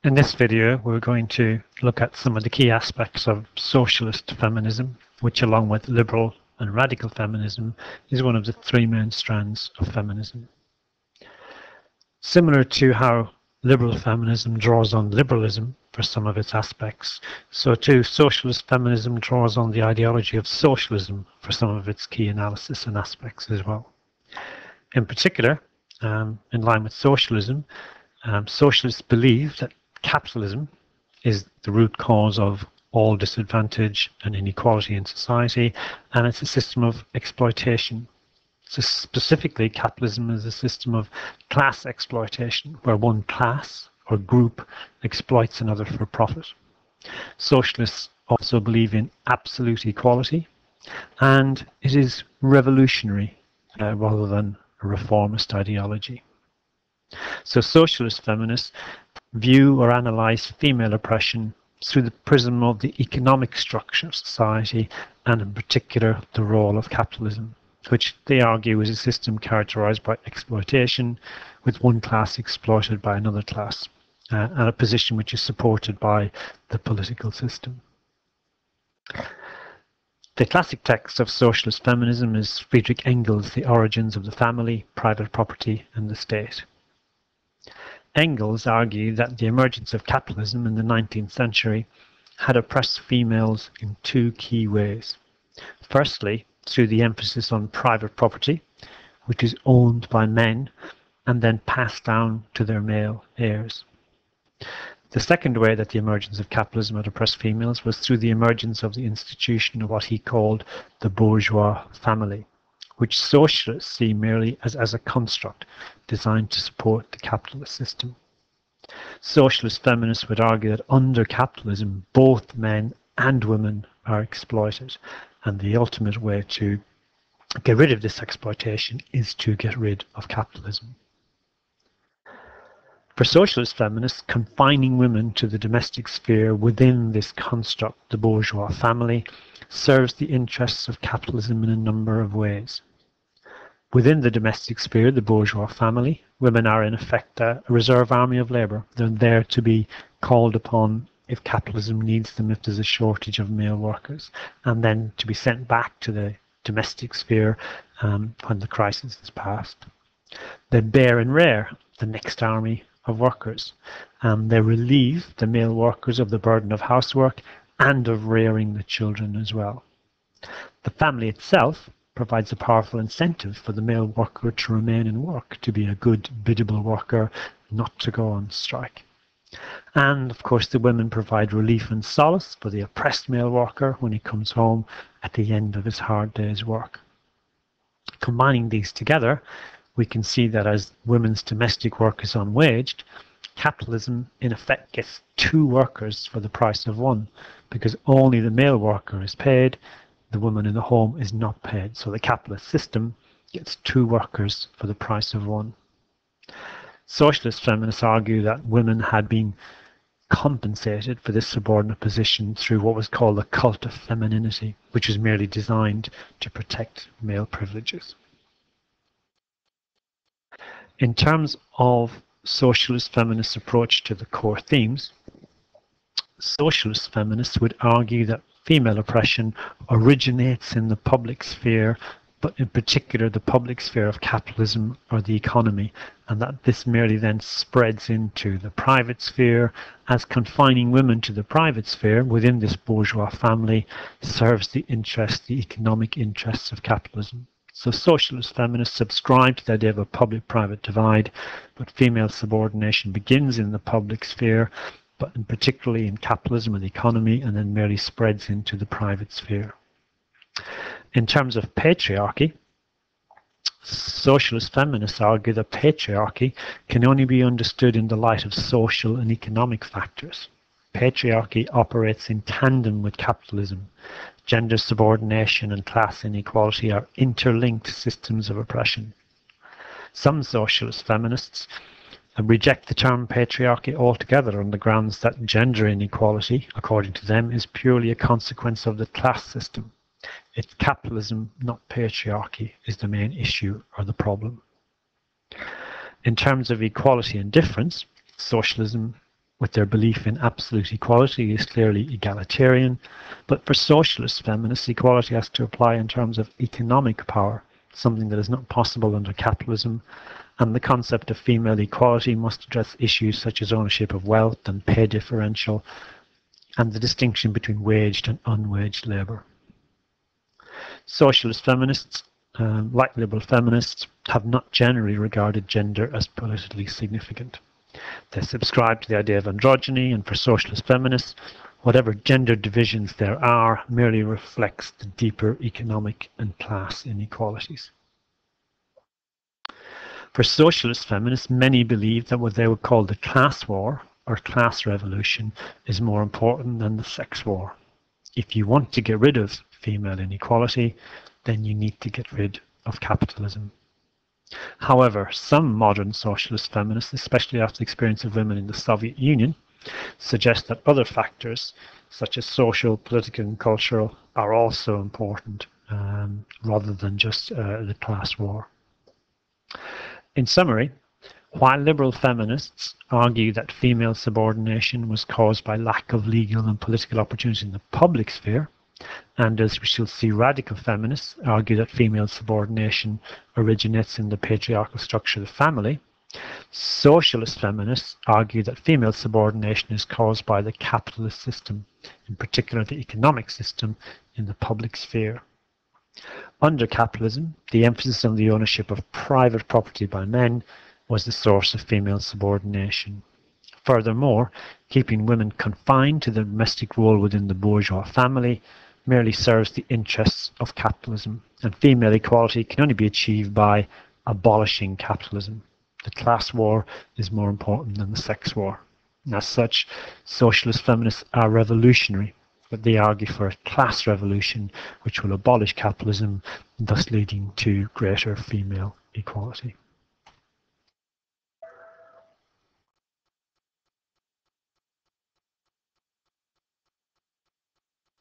In this video, we're going to look at some of the key aspects of socialist feminism, which along with liberal and radical feminism is one of the three main strands of feminism. Similar to how liberal feminism draws on liberalism for some of its aspects, so too socialist feminism draws on the ideology of socialism for some of its key analysis and aspects as well. In particular, in line with socialism, socialists believe that capitalism is the root cause of all disadvantage and inequality in society, and it's a system of exploitation. So specifically, capitalism is a system of class exploitation, where one class or group exploits another for profit. Socialists also believe in absolute equality, and it is revolutionary rather than a reformist ideology. So socialist feminists view or analyse female oppression through the prism of the economic structure of society, and in particular the role of capitalism, which they argue is a system characterised by exploitation, with one class exploited by another class, and a position which is supported by the political system. The classic text of socialist feminism is Friedrich Engels' The Origins of the Family, Private Property and the State. Engels argued that the emergence of capitalism in the 19th century had oppressed females in two key ways. Firstly, through the emphasis on private property, which is owned by men and then passed down to their male heirs. The second way that the emergence of capitalism had oppressed females was through the emergence of the institution of what he called the bourgeois family, which socialists see merely as a construct designed to support the capitalist system. Socialist feminists would argue that under capitalism, both men and women are exploited, and the ultimate way to get rid of this exploitation is to get rid of capitalism. For socialist feminists, confining women to the domestic sphere within this construct, the bourgeois family, serves the interests of capitalism in a number of ways. Within the domestic sphere, the bourgeois family, women are in effect a reserve army of labour. They're there to be called upon if capitalism needs them, if there's a shortage of male workers, and then to be sent back to the domestic sphere when the crisis is past. They bear and rear the next army of workers, and they relieve the male workers of the burden of housework and of rearing the children as well. The family itself provides a powerful incentive for the male worker to remain in work, to be a good, biddable worker, not to go on strike. And of course, the women provide relief and solace for the oppressed male worker when he comes home at the end of his hard day's work. Combining these together, we can see that as women's domestic work is unwaged, capitalism in effect gets two workers for the price of one, because only the male worker is paid, the woman in the home is not paid. So the capitalist system gets two workers for the price of one. Socialist feminists argue that women had been compensated for this subordinate position through what was called the cult of femininity, which was merely designed to protect male privileges. In terms of socialist feminists' approach to the core themes, socialist feminists would argue that female oppression originates in the public sphere, but in particular the public sphere of capitalism or the economy, and that this merely then spreads into the private sphere, as confining women to the private sphere within this bourgeois family serves the economic interests of capitalism. So socialist feminists subscribe to the idea of a public-private divide, but female subordination begins in the public sphere, but in particularly in capitalism and the economy, and then merely spreads into the private sphere. In terms of patriarchy, socialist feminists argue that patriarchy can only be understood in the light of social and economic factors. Patriarchy operates in tandem with capitalism. Gender subordination and class inequality are interlinked systems of oppression. Some socialist feminists reject the term patriarchy altogether on the grounds that gender inequality, according to them, is purely a consequence of the class system. It's capitalism, not patriarchy, is the main issue or the problem. In terms of equality and difference, socialism with their belief in absolute equality, is clearly egalitarian, but for socialist feminists, equality has to apply in terms of economic power, something that is not possible under capitalism, and the concept of female equality must address issues such as ownership of wealth and pay differential, and the distinction between waged and unwaged labour. Socialist feminists, like liberal feminists, have not generally regarded gender as politically significant. They subscribe to the idea of androgyny, and for socialist feminists, whatever gender divisions there are merely reflects the deeper economic and class inequalities. For socialist feminists, many believe that what they would call the class war or class revolution is more important than the sex war. If you want to get rid of female inequality, then you need to get rid of capitalism. However, some modern socialist feminists, especially after the experience of women in the Soviet Union, suggest that other factors, such as social, political, and cultural, are also important, rather than just the class war. In summary, while liberal feminists argue that female subordination was caused by lack of legal and political opportunity in the public sphere, and as we shall see, radical feminists argue that female subordination originates in the patriarchal structure of the family, socialist feminists argue that female subordination is caused by the capitalist system, in particular the economic system in the public sphere. Under capitalism, the emphasis on the ownership of private property by men was the source of female subordination. Furthermore, keeping women confined to the domestic role within the bourgeois family merely serves the interests of capitalism, and female equality can only be achieved by abolishing capitalism. The class war is more important than the sex war. And as such, socialist feminists are revolutionary, but they argue for a class revolution which will abolish capitalism, thus leading to greater female equality.